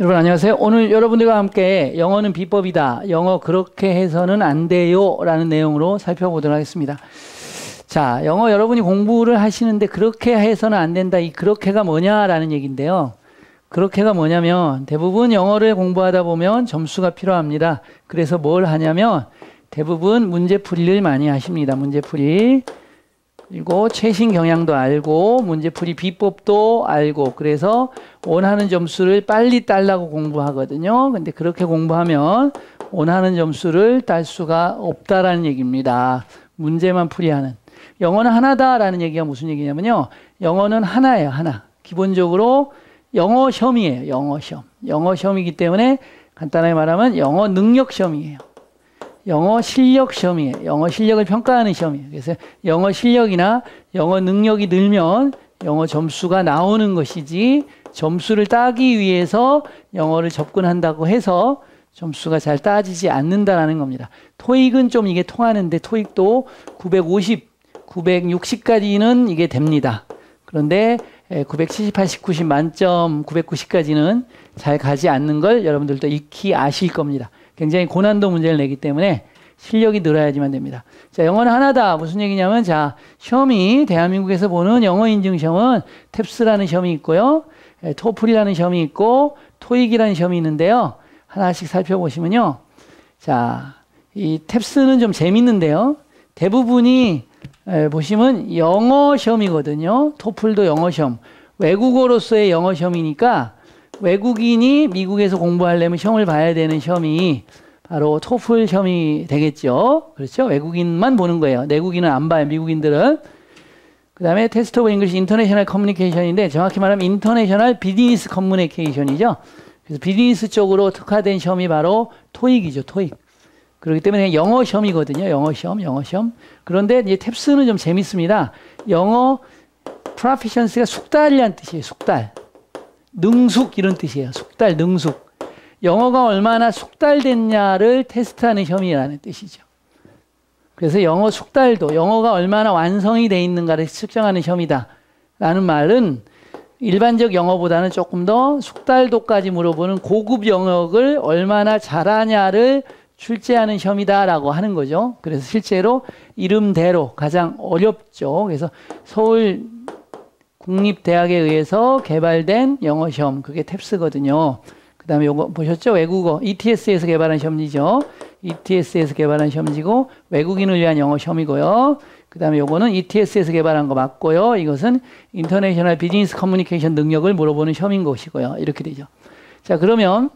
여러분 안녕하세요. 오늘 여러분들과 함께 영어는 비법이다. 영어 그렇게 해서는 안 돼요. 라는 내용으로 살펴보도록 하겠습니다. 자, 영어 여러분이 공부를 하시는데 그렇게 해서는 안 된다. 이 그렇게가 뭐냐라는 얘기인데요. 그렇게가 뭐냐면 대부분 영어를 공부하다 보면 점수가 필요합니다. 그래서 뭘 하냐면 대부분 문제풀이를 많이 하십니다. 문제풀이. 그리고 최신 경향도 알고 문제풀이 비법도 알고 그래서 원하는 점수를 빨리 따려고 공부하거든요. 근데 그렇게 공부하면 원하는 점수를 딸 수가 없다라는 얘기입니다. 문제만 풀이하는. 영어는 하나다라는 얘기가 무슨 얘기냐면요. 영어는 하나예요. 하나. 기본적으로 영어 시험이에요. 영어 시험. 영어 시험이기 때문에 간단하게 말하면 영어 능력 시험이에요. 영어 실력 시험이에요. 영어 실력을 평가하는 시험이에요. 그래서 영어 실력이나 영어 능력이 늘면 영어 점수가 나오는 것이지 점수를 따기 위해서 영어를 접근한다고 해서 점수가 잘 따지지 않는다라는 겁니다. 토익은 좀 이게 통하는데 토익도 950, 960까지는 이게 됩니다. 그런데 970, 80, 90 만점 990까지는 잘 가지 않는 걸 여러분들도 익히 아실 겁니다. 굉장히 고난도 문제를 내기 때문에 실력이 늘어야지만 됩니다. 자, 영어는 하나다. 무슨 얘기냐면, 자, 시험이 대한민국에서 보는 영어 인증 시험은 탭스라는 시험이 있고요. 토플이라는 시험이 있고, 토익이라는 시험이 있는데요. 하나씩 살펴보시면요. 자, 이 탭스는 좀 재밌는데요. 대부분이 보시면 영어 시험이거든요. 토플도 영어 시험. 외국어로서의 영어 시험이니까 외국인이 미국에서 공부하려면 시험을 봐야 되는 시험이 바로 토플 시험이 되겠죠. 그렇죠? 외국인만 보는 거예요. 내국인은 안 봐요. 미국인들은. 그 다음에 테스트 오브 잉글리시 인터내셔널 커뮤니케이션인데 정확히 말하면 인터내셔널 비즈니스 커뮤니케이션이죠. 그래서 비즈니스 쪽으로 특화된 시험이 바로 토익이죠. 토익. 그렇기 때문에 영어 시험이거든요. 영어 시험, 영어 시험. 그런데 이제 탭스는 좀 재밌습니다. 영어 프로피션스가 숙달이라는 뜻이에요. 숙달. 능숙 이런 뜻이에요. 숙달, 능숙. 영어가 얼마나 숙달됐냐를 테스트하는 시험이라는 뜻이죠. 그래서 영어 숙달도, 영어가 얼마나 완성이 돼 있는가를 측정하는 시험이다. 라는 말은 일반적 영어보다는 조금 더 숙달도까지 물어보는 고급 영역을 얼마나 잘하냐를 출제하는 시험이다라고 하는 거죠. 그래서 실제로 이름대로 가장 어렵죠. 그래서 서울 국립대학에 의해서 개발된 영어 시험, 그게 탭스거든요. 그 다음에 요거 보셨죠? 외국어, ETS에서 개발한 시험지죠. ETS에서 개발한 시험지고 외국인을 위한 영어 시험이고요. 그 다음에 요거는 ETS에서 개발한 거 맞고요. 이것은 인터내셔널 비즈니스 커뮤니케이션 능력을 물어보는 시험인 것이고요. 이렇게 되죠. 자, 그러면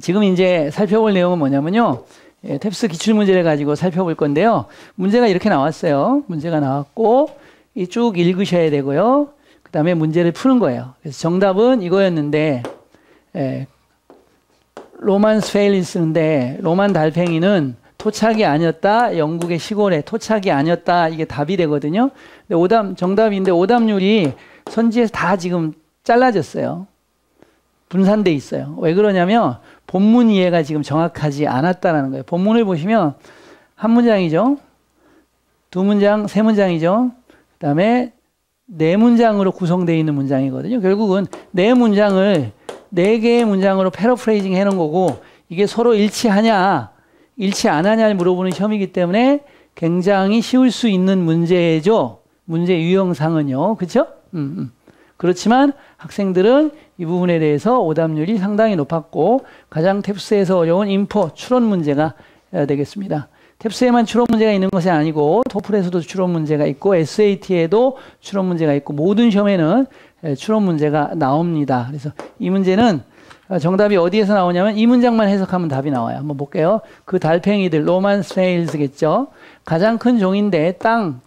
지금 이제 살펴볼 내용은 뭐냐면요. 탭스 기출문제를 가지고 살펴볼 건데요. 문제가 이렇게 나왔어요. 문제가 나왔고 쭉 읽으셔야 되고요. 그 다음에 문제를 푸는 거예요. 그래서 정답은 이거였는데 로만 스페일이 쓰는데 로만 달팽이는 토착이 아니었다. 영국의 시골에 토착이 아니었다. 이게 답이 되거든요. 근데 정답인데 오답률이 선지에서 다 지금 잘라졌어요. 분산돼 있어요. 왜 그러냐면 본문 이해가 지금 정확하지 않았다는 거예요. 본문을 보시면 한 문장이죠. 두 문장, 세 문장이죠. 그 다음에 네 문장으로 구성되어 있는 문장이거든요. 결국은 네 문장을 네 개의 문장으로 패러프레이징 해놓은 거고 이게 서로 일치하냐 일치 안 하냐를 물어보는 시험이기 때문에 굉장히 쉬울 수 있는 문제죠. 문제 유형상은요. 그렇죠? 그렇지만 학생들은 이 부분에 대해서 오답률이 상당히 높았고 가장 탭스에서 어려운 인포 추론 문제가 되겠습니다. 탭스에만 추론 문제가 있는 것이 아니고 토플에서도 추론 문제가 있고 SAT에도 추론 문제가 있고 모든 시험에는 추론 문제가 나옵니다. 그래서 이 문제는 정답이 어디에서 나오냐면 이 문장만 해석하면 답이 나와요. 한번 볼게요. 그 달팽이들 로만 스네일즈겠죠. 가장 큰 종인데 땅,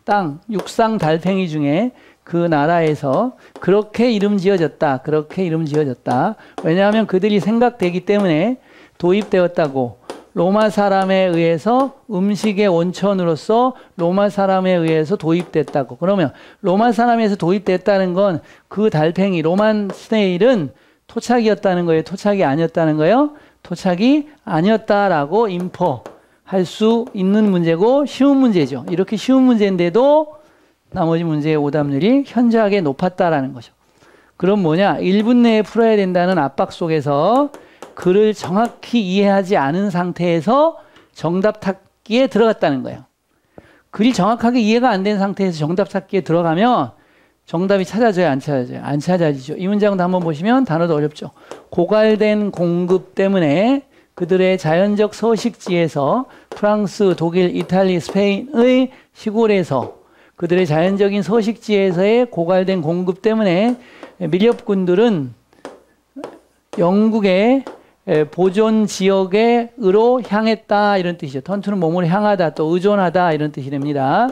육상 달팽이 중에 그 나라에서 그렇게 이름 지어졌다. 그렇게 이름 지어졌다. 왜냐하면 그들이 생각되기 때문에 도입되었다고. 로마 사람에 의해서 음식의 원천으로서 로마 사람에 의해서 도입됐다고. 그러면 로마 사람에서 도입됐다는 건 그 달팽이 로만 스네일은 토착이었다는 거예요? 토착이 아니었다는 거예요? 토착이 아니었다라고 인포할 수 있는 문제고 쉬운 문제죠. 이렇게 쉬운 문제인데도 나머지 문제의 오답률이 현저하게 높았다라는 거죠. 그럼 뭐냐? 1분 내에 풀어야 된다는 압박 속에서 글을 정확히 이해하지 않은 상태에서 정답 찾기에 들어갔다는 거예요. 글이 정확하게 이해가 안 된 상태에서 정답 찾기에 들어가면 정답이 찾아져요, 안 찾아져요? 안 찾아지죠. 이 문장도 한번 보시면 단어도 어렵죠. 고갈된 공급 때문에 그들의 자연적 서식지에서 프랑스, 독일, 이탈리, 스페인의 시골에서 그들의 자연적인 서식지에서의 고갈된 공급 때문에 밀렵군들은 영국의 보존 지역으로 향했다 이런 뜻이죠. 턴투는 몸으로 향하다 또 의존하다 이런 뜻이 됩니다.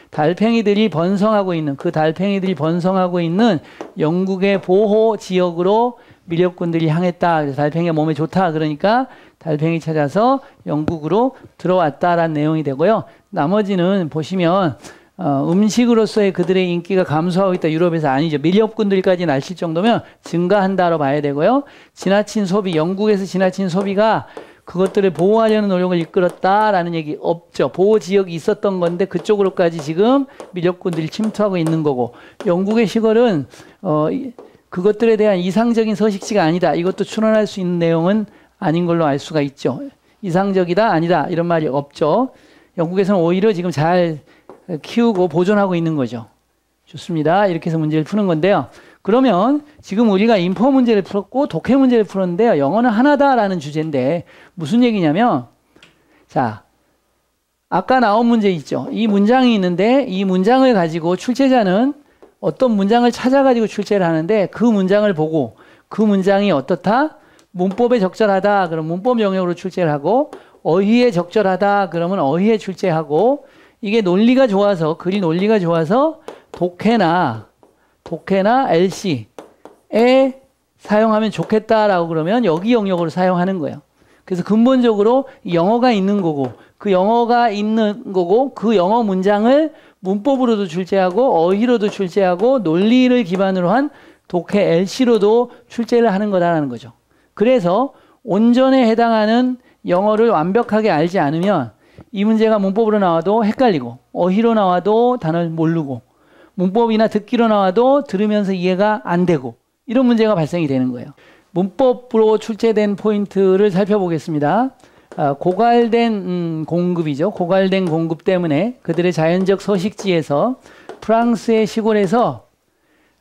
달팽이들이 번성하고 있는 그 달팽이들이 번성하고 있는 영국의 보호 지역으로 밀렵군들이 향했다. 그래서 달팽이가 몸에 좋다. 그러니까 달팽이 찾아서 영국으로 들어왔다라는 내용이 되고요. 나머지는 보시면 음식으로서의 그들의 인기가 감소하고 있다. 유럽에서 아니죠. 밀렵군들까지 나실 정도면 증가한다로 봐야 되고요. 지나친 소비, 영국에서 지나친 소비가 그것들을 보호하려는 노력을 이끌었다라는 얘기 없죠. 보호 지역이 있었던 건데 그쪽으로까지 지금 밀렵군들이 침투하고 있는 거고, 영국의 시골은 그것들에 대한 이상적인 서식지가 아니다. 이것도 추론할 수 있는 내용은 아닌 걸로 알 수가 있죠. 이상적이다, 아니다 이런 말이 없죠. 영국에서는 오히려 지금 잘 키우고 보존하고 있는 거죠. 좋습니다. 이렇게 해서 문제를 푸는 건데요. 그러면 지금 우리가 인포 문제를 풀었고 독해 문제를 풀었는데요. 영어는 하나다라는 주제인데 무슨 얘기냐면, 자, 아까 나온 문제 있죠. 이 문장이 있는데 이 문장을 가지고 출제자는 어떤 문장을 찾아가지고 출제를 하는데 그 문장을 보고 그 문장이 어떻다? 문법에 적절하다. 그럼 문법 영역으로 출제를 하고, 어휘에 적절하다. 그러면 어휘에 출제하고, 이게 논리가 좋아서, 글이 논리가 좋아서 독해나 LC에 사용하면 좋겠다라고 그러면 여기 영역으로 사용하는 거예요. 그래서 근본적으로 영어가 있는 거고, 그 영어가 있는 거고, 그 영어 문장을 문법으로도 출제하고, 어휘로도 출제하고, 논리를 기반으로 한 독해 LC로도 출제를 하는 거다라는 거죠. 그래서 온전에 해당하는 영어를 완벽하게 알지 않으면 이 문제가 문법으로 나와도 헷갈리고, 어휘로 나와도 단어를 모르고, 문법이나 듣기로 나와도 들으면서 이해가 안 되고, 이런 문제가 발생이 되는 거예요. 문법으로 출제된 포인트를 살펴보겠습니다. 고갈된 공급이죠. 고갈된 공급 때문에 그들의 자연적 서식지에서 프랑스의 시골에서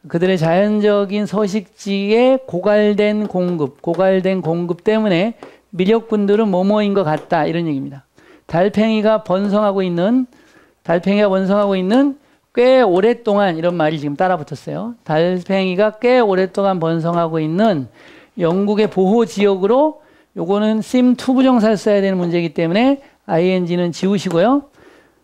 그들의 자연적인 서식지에 고갈된 공급 때문에 밀렵군들은 뭐뭐인 것 같다 이런 얘기입니다. 달팽이가 번성하고 있는 꽤 오랫동안, 이런 말이 지금 따라 붙었어요. 달팽이가 꽤 오랫동안 번성하고 있는 영국의 보호 지역으로, 요거는 seem to 부정사를 써야 되는 문제이기 때문에 ing는 지우시고요.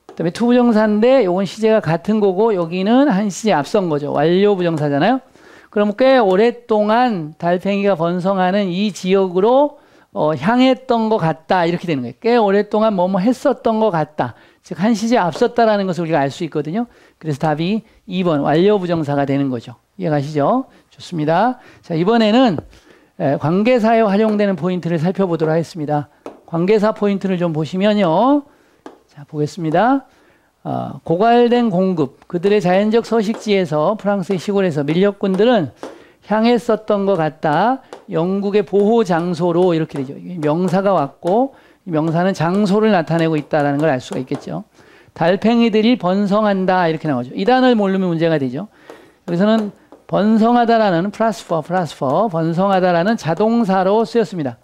그다음에 to 부정사인데 요건 시제가 같은 거고, 여기는 한 시제 앞선 거죠. 완료 부정사잖아요. 그럼 꽤 오랫동안 달팽이가 번성하는 이 지역으로 향했던 것 같다 이렇게 되는 거예요. 꽤 오랫동안 뭐뭐 했었던 것 같다. 즉 한 시제 앞섰다라는 것을 우리가 알 수 있거든요. 그래서 답이 2번 완료 부정사가 되는 거죠. 이해가시죠? 좋습니다. 자, 이번에는 관계사에 활용되는 포인트를 살펴보도록 하겠습니다. 관계사 포인트를 좀 보시면요. 자, 보겠습니다. 고갈된 공급, 그들의 자연적 서식지에서 프랑스의 시골에서 밀렵군들은 향했었던 것 같다. 영국의 보호 장소로 이렇게 되죠. 명사가 왔고, 이 명사는 장소를 나타내고 있다는 걸 알 수가 있겠죠. 달팽이들이 번성한다 이렇게 나오죠. 이 단어를 모르면 문제가 되죠. 여기서는 번성하다라는 플러스 4 번성하다라는 자동사로 쓰였습니다.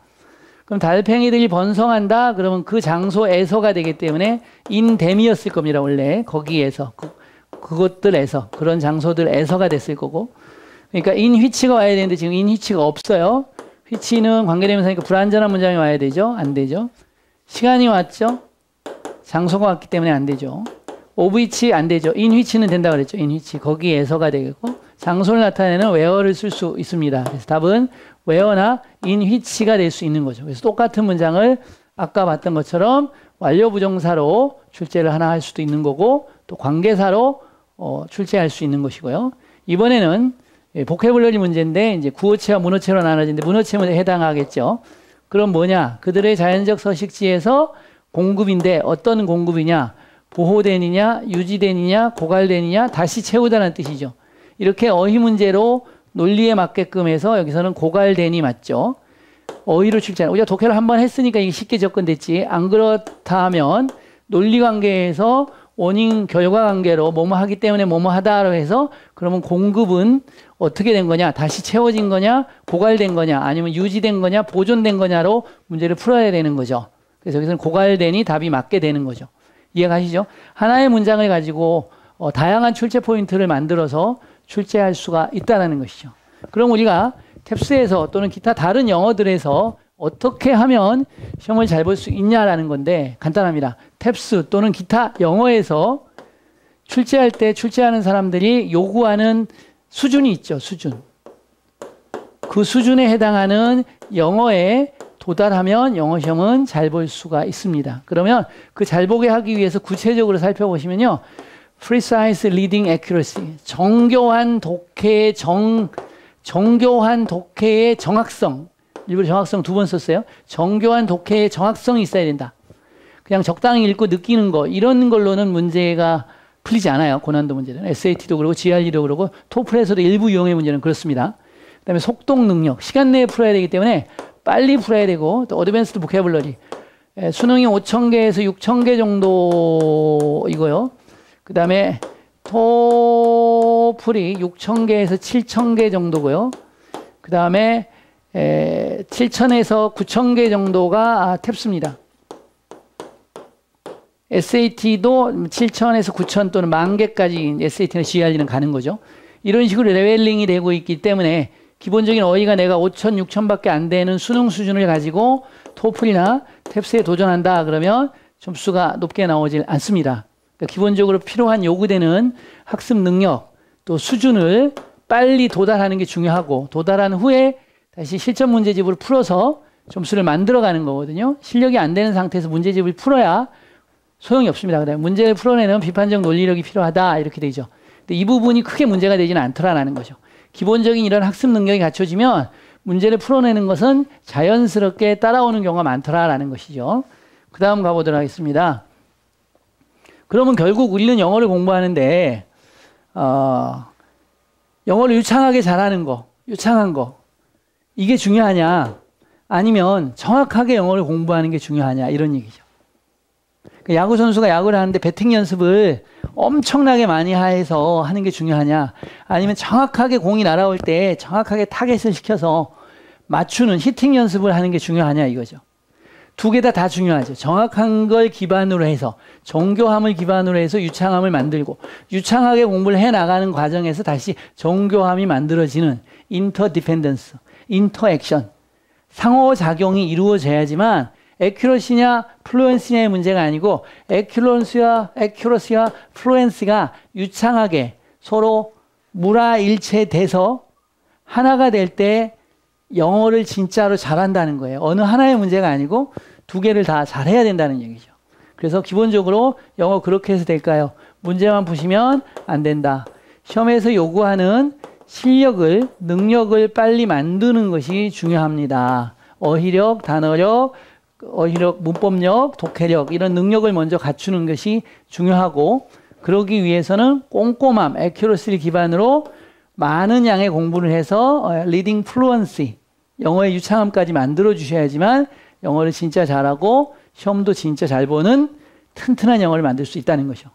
그럼 달팽이들이 번성한다 그러면 그 장소에서가 되기 때문에 인댐이었을 겁니다. 원래 거기에서 그것들에서, 그런 장소들에서가 됐을 거고, 그러니까 in which가 와야 되는데 지금 in which가 없어요. which는 관계대명사니까 불완전한 문장이 와야 되죠. 안 되죠. 시간이 왔죠. 장소가 왔기 때문에 안 되죠. of which 안 되죠. in which는 된다 그랬죠. in which 거기에서가 되겠고, 장소를 나타내는 where를 쓸 수 있습니다. 그래서 답은 where나 in which가 될 수 있는 거죠. 그래서 똑같은 문장을 아까 봤던 것처럼 완료 부정사로 출제를 하나 할 수도 있는 거고, 또 관계사로 출제할 수 있는 것이고요. 이번에는 보캐블러리 문제인데 이제 구어체와 문어체로 나눠지는데 문어체 문제에 해당하겠죠. 그럼 뭐냐? 그들의 자연적 서식지에서 공급인데 어떤 공급이냐? 보호되느냐, 유지되느냐, 고갈되느냐, 다시 채우다는 뜻이죠. 이렇게 어휘 문제로 논리에 맞게끔 해서 여기서는 고갈된이 맞죠. 어휘로 출제하는. 우리가 독해를 한번 했으니까 이게 쉽게 접근됐지. 안 그렇다면 논리관계에서 원인 결과 관계로 뭐뭐 하기 때문에 뭐뭐 하다로 해서 그러면 공급은 어떻게 된 거냐, 다시 채워진 거냐, 고갈된 거냐, 아니면 유지된 거냐, 보존된 거냐로 문제를 풀어야 되는 거죠. 그래서 여기서는 고갈된이 답이 맞게 되는 거죠. 이해가시죠? 하나의 문장을 가지고 다양한 출제 포인트를 만들어서 출제할 수가 있다는 것이죠. 그럼 우리가 탭스에서 또는 기타 다른 영어들에서 어떻게 하면 시험을 잘 볼 수 있냐라는 건데 간단합니다. 탭스 또는 기타 영어에서 출제할 때 출제하는 사람들이 요구하는 수준이 있죠. 수준. 그 수준에 해당하는 영어에 도달하면 영어 시험은 잘 볼 수가 있습니다. 그러면 그 잘 보게 하기 위해서 구체적으로 살펴보시면요. Precise Reading Accuracy. 정교한 독해의 정확성. 일부러 정확성 2번 썼어요. 정교한 독해의 정확성이 있어야 된다. 그냥 적당히 읽고 느끼는 거 이런 걸로는 문제가 풀리지 않아요. 고난도 문제는. SAT도 그러고 GRE도 그러고 토플에서도 일부 유형의 문제는 그렇습니다. 그다음에 속독 능력. 시간 내에 풀어야 되기 때문에 빨리 풀어야 되고 또 어드밴스드 보캐블러리. 수능이 5,000개에서 6,000개 정도이고요. 그다음에 토플이 6,000개에서 7,000개 정도고요. 그다음에 7,000에서 9,000개 정도가 탭스입니다. SAT도 7,000에서 9,000 또는 10,000개까지 SAT나 GRE는 가는 거죠. 이런 식으로 레벨링이 되고 있기 때문에 기본적인 어휘가 내가 5,000, 6,000밖에 안 되는 수능 수준을 가지고 토플이나 탭스에 도전한다 그러면 점수가 높게 나오질 않습니다. 그러니까 기본적으로 필요한 요구되는 학습 능력 또 수준을 빨리 도달하는 게 중요하고 도달한 후에 다시 실전 문제집을 풀어서 점수를 만들어가는 거거든요. 실력이 안 되는 상태에서 문제집을 풀어야 소용이 없습니다. 그다음에 문제를 풀어내는 비판적 논리력이 필요하다 이렇게 되죠. 근데 이 부분이 크게 문제가 되지는 않더라라는 거죠. 기본적인 이런 학습 능력이 갖춰지면 문제를 풀어내는 것은 자연스럽게 따라오는 경우가 많더라라는 것이죠. 그 다음 가보도록 하겠습니다. 그러면 결국 우리는 영어를 공부하는데 영어를 유창하게 잘하는 거, 유창한 거 이게 중요하냐 아니면 정확하게 영어를 공부하는 게 중요하냐 이런 얘기죠. 야구 선수가 야구를 하는데 배팅 연습을 엄청나게 많이 해서 하는 게 중요하냐 아니면 정확하게 공이 날아올 때 정확하게 타겟을 시켜서 맞추는 히팅 연습을 하는 게 중요하냐 이거죠. 두 개 다 중요하죠. 정확한 걸 기반으로 해서 정교함을 기반으로 해서 유창함을 만들고 유창하게 공부를 해나가는 과정에서 다시 정교함이 만들어지는 인터디펜던스, 인터액션 상호작용이 이루어져야지만 에큐러시냐 플루언시냐의 문제가 아니고 에큐러시와 플루언시가 유창하게 서로 물화일체돼서 하나가 될 때 영어를 진짜로 잘한다는 거예요. 어느 하나의 문제가 아니고 두 개를 다 잘해야 된다는 얘기죠. 그래서 기본적으로 영어 그렇게 해서 될까요? 문제만 푸시면 안 된다. 시험에서 요구하는 실력을, 능력을 빨리 만드는 것이 중요합니다. 어휘력, 단어력, 문법력, 독해력 이런 능력을 먼저 갖추는 것이 중요하고 그러기 위해서는 꼼꼼함, accuracy를 기반으로 많은 양의 공부를 해서 리딩 플루언시, 영어의 유창함까지 만들어 주셔야지만 영어를 진짜 잘하고 시험도 진짜 잘 보는 튼튼한 영어를 만들 수 있다는 것이죠.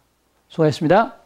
수고하셨습니다.